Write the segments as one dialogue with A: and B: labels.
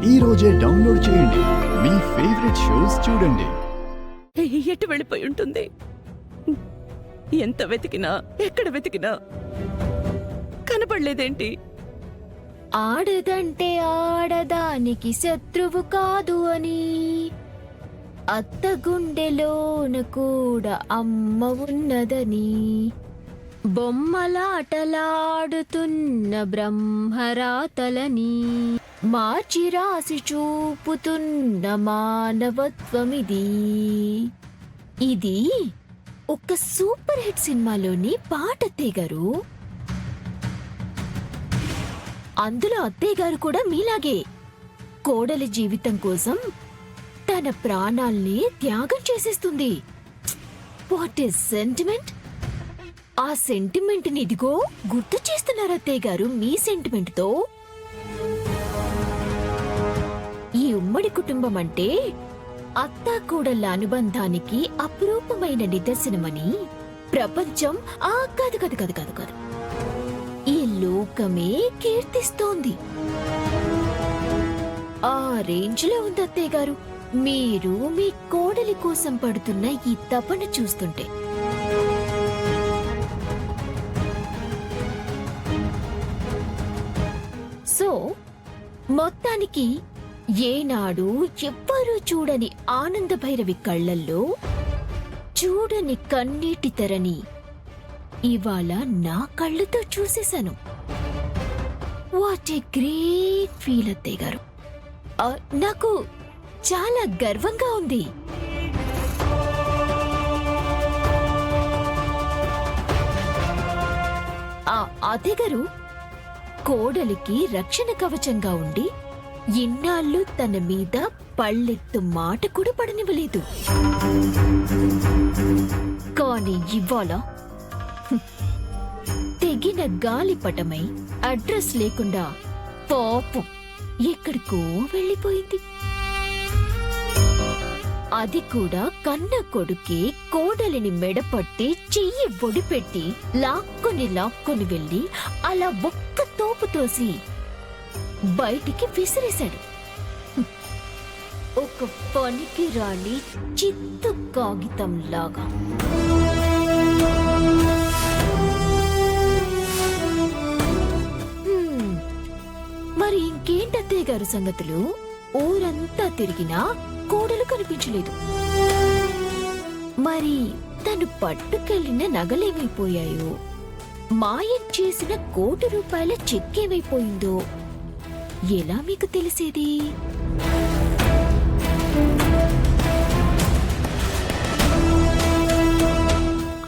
A: ఈ రోజే డౌన్లోడ్ చేయండి. మీ ఫేవరెట్ షోస్ చూడండి.
B: ఎటు వెళ్ళిపోయి ఉంటుంది? ఎంత వెతికినా ఎక్కడ వెతికినా కనపడలేదేంటి?
C: ఆడదంటే ఆడదానికి శత్రువు కాదు అని, అత్త గుండెలోన కూడా అమ్మ ఉన్నదని, బొమ్మలాటలాడుతున్న బ్రహ్మరాతలని మార్చి రాసి చూపుతున్న మానవత్వమిది. ఇది ఒక సూపర్ హిట్ సినిమాలోని పాట అత్తయ్య గారు. అందులో అత్తయ్య గారు కూడా మీలాగే కోడలి జీవితం కోసం తన ప్రాణాల్ని త్యాగం చేసేస్తుంది. What is sentiment? ఆ సెంటిమెంట్ ని ఇదిగో గుర్తు చేస్తున్నారు అత్తయ్య గారు మీ సెంటిమెంట్ తో. ఈ ఉమ్మడి కుటుంబం అంటే అత్తా కోడళ్ళ అనుబంధానికి అపురూపమైన నిదర్శనమని ప్రపంచం కాదు కాదు కాదు కాదు కాదు ఈ లోకమే కీర్తిస్తోంది. ఆ రేంజ్ లో ఉంది అత్తయ్య గారు మీరు మీ కోడలి కోసం పడుతున్న ఈ తపన చూస్తుంటే. సో మొత్తానికి ఏనాడు ఎవ్వరూ చూడని ఆనంద భైరవి కళ్ళల్లో చూడని కన్నీటి తెరని ఇవాళ నా కళ్ళతో చూసేశాను. వాట్ ఏ గ్రేట్ ఫీల్ అత్తయ్య గారు. నాకు చాలా గర్వంగా ఉంది. అత్తయ్య గారు కోడలికి రక్షణ కవచంగా ఉండి ఇన్నాళ్ళు తన మీద పళ్ళెత్తు మాట కూడా పడనివ్వలేదు. కానీ ఇవాళ తెగిన గాలిపటమై అడ్రస్ లేకుండా పాపం ఎక్కడికో వెళ్ళిపోయింది. అది కూడా కన్న కొడుకే కోడలిని మెడపట్టి చెయ్యి ఒడిపెట్టి లాక్కొని వెళ్ళి అలా ఒక్క తోపు తోసి బయటికి విసిరేశాడు. ఒక పనికి రాని చిత్తు కాగితం లాగా. మరి ఇంకేంటత్తయ్య గారు సంగతులు? ఊరంతా తిరిగినా కోడలు కనిపించలేదు. మరి తను పట్టుకెళ్లిన నగలేమైపోయాయో, మాయం చేసిన ₹1,00,00,000 చెక్కేమైపోయిందో ఎలా మీకు తెలిసేది?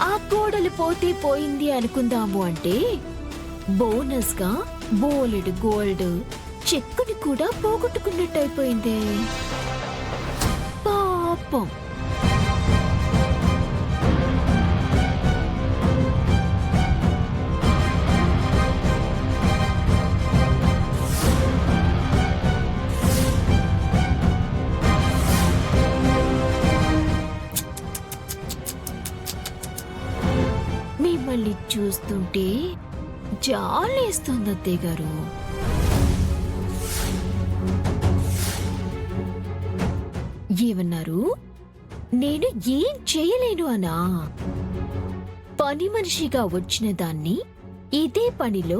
C: ఆ కోడలు పోతే పోయింది అనుకుందాము అంటే బోనస్ గా బోలెడు గోల్డ్ చెక్కుని కూడా పోగొట్టుకున్నట్టయిపోయింది. పాపం. మిమ్మల్ని చూస్తుంటే జాలేస్తుంది అత్తయ్య గారు. ఏమన్నారు? నేను ఏం చేయలేను అనా? పని మనిషిగా వచ్చిన దాన్ని ఇదే పనిలో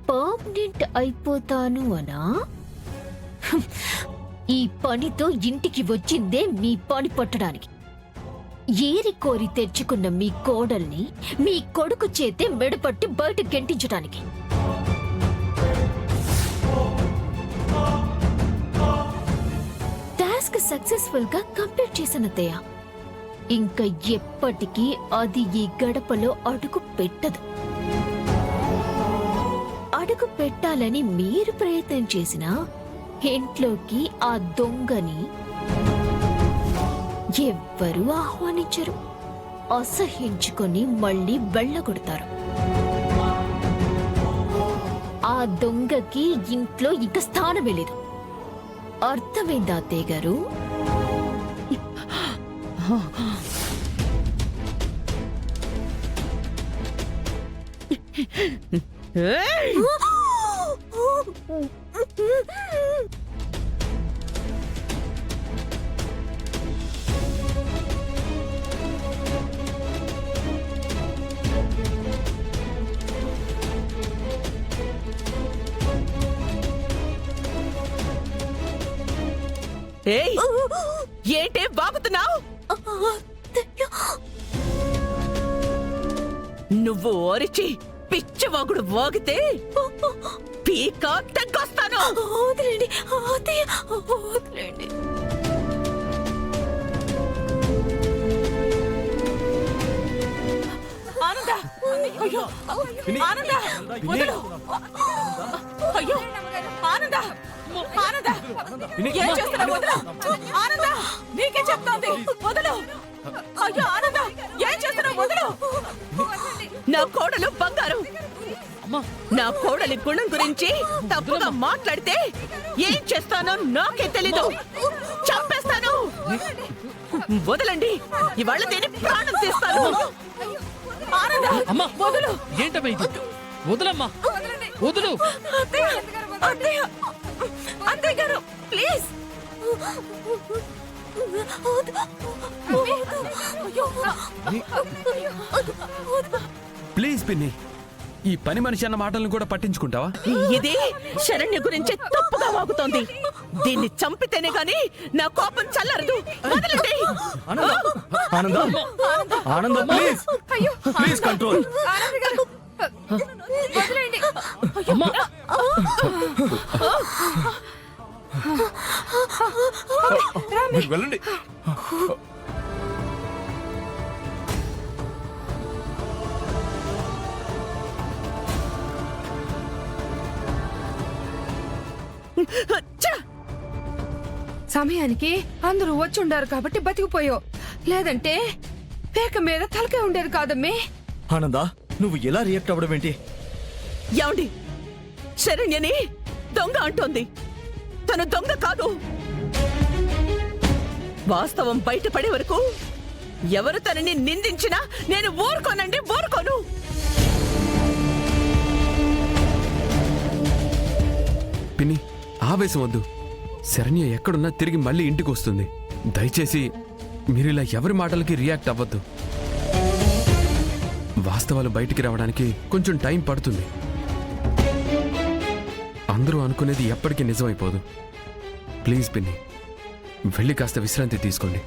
C: పర్మనెంట్ అయిపోతాను అనా? ఈ పనితో ఇంటికి వచ్చిందే మీ పని పట్టడానికి. ఏరి కోరి తెచ్చుకున్న మీ కోడల్ని మీ కొడుకు చేతే మెడపట్టి బయట గెంటించడానికి. టాస్క్ సక్సెస్ఫుల్ గా కంప్లీట్ చేసిన అత్తయ్య. ఇంకా ఎప్పటికీ అది ఈ గడపలో అడుగు పెట్టదు. అడుగు పెట్టాలని మీరు ప్రయత్నం చేసినా ఇంట్లోకి ఆ దొంగని ఎవ్వరూ ఆహ్వానించరు. అసహ్యించుకొని మళ్ళీ వెళ్ళగొడతారు. ఆ దొంగకి ఇంట్లో ఇక స్థానమే లేదు. అర్థమైందా అత్తయ్య గారు?
B: ఏయ్, ఏంటే బాగుతున్నావు? నువ్వు ఓరిచి పిచ్చివాగుడు వాగితే పీక తగ్గొస్తాను.
C: వదిలేండి అత్తయ్య, వదిలేండి.
B: ఆనంద, అయ్యో ఆనంద, వదలు. అయ్యో ఆనంద, ఆనంద, ఏం చేస్తున్నావు? వదలు ఆనంద, నీకే చెప్తోంది, వదలు. అయ్యో ఆనంద, ఏం చేస్తున్నావు? వదలు. నా కోడలు బంగారు. నా కోడలి గుణం గురించి తప్పుగా మాట్లాడితే ఏం చేస్తానో నాకే తెలీదు. చంపేస్తాను. వదలండి, ఇవాళ దీని ప్రాణం తీస్తాను. ఆనంద,
D: అమ్మా
B: వదలు.
D: ఏంటమ్మా ఇది? వదలమ్మా, వదులు.
B: అత్తయ్య, అత్తయ్య, అత్తయ్య గారు ప్లీజ్.
E: ప్లీజ్ పిన్ని, ఈ పని మనిషి అన్న మాటలను కూడా పట్టించుకుంటావా?
B: ఇది శరణ్య గురించి తప్పుగా వాగుతోంది. దీన్ని చంపితేనే గాని నా కోపం చల్లరదు. వదలండి.
E: ఆనందం ప్లీజ్, ప్లీజ్ కంట్రోల్.
D: అమ్మా
E: మీరు వెళ్ళండి.
B: ఛ!
F: సమయానికి అందరూ వచ్చుండారు కాబట్టి బతికిపోయావు, లేదంటే పేక మీద తలకే ఉండేది కాదమ్మే.
G: ఆనందా, నువ్వు ఎలా రియాక్ట్ అవ్వడం ఏంటి?
B: ఏమండి, శరణ్యని దొంగ అంటోంది. తను దొంగ కాదు. వాస్తవం బయటపడే వరకు ఎవరు తనని నిందించినా నేను ఊరుకోనండి, ఊరుకోను.
E: పిన్ని, ఆవేశం వద్దు. శరణ్య ఎక్కడున్నా తిరిగి మళ్ళీ ఇంటికి వస్తుంది. దయచేసి మీరు ఇలా ఎవరి మాటలకి రియాక్ట్ అవ్వద్దు. వాస్తవాలు బయటికి రావడానికి కొంచెం టైం పడుతుంది. అందరూ అనుకునేది ఎప్పటికీ నిజమైపోదు. ప్లీజ్ పిన్ని, వెళ్ళి కాస్త విశ్రాంతి తీసుకోండి.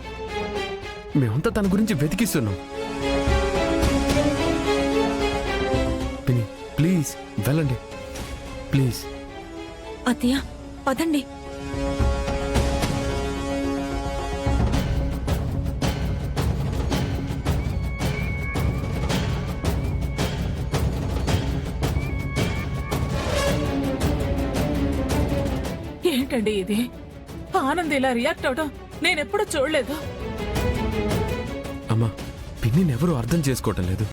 E: మేమంతా తన గురించి వెతికిస్తున్నాం. పిన్ని ప్లీజ్ వెళ్ళండి, ప్లీజ్.
B: అత్తయ్య పదండి.
H: ఏంటండి ఇది? ఆనంద్ ఇలా రియాక్ట్ అవడం నేనెప్పుడు చూడలేదు.
E: అమ్మా, పిన్నిని ఎవరూ అర్థం చేసుకోవటం లేదు.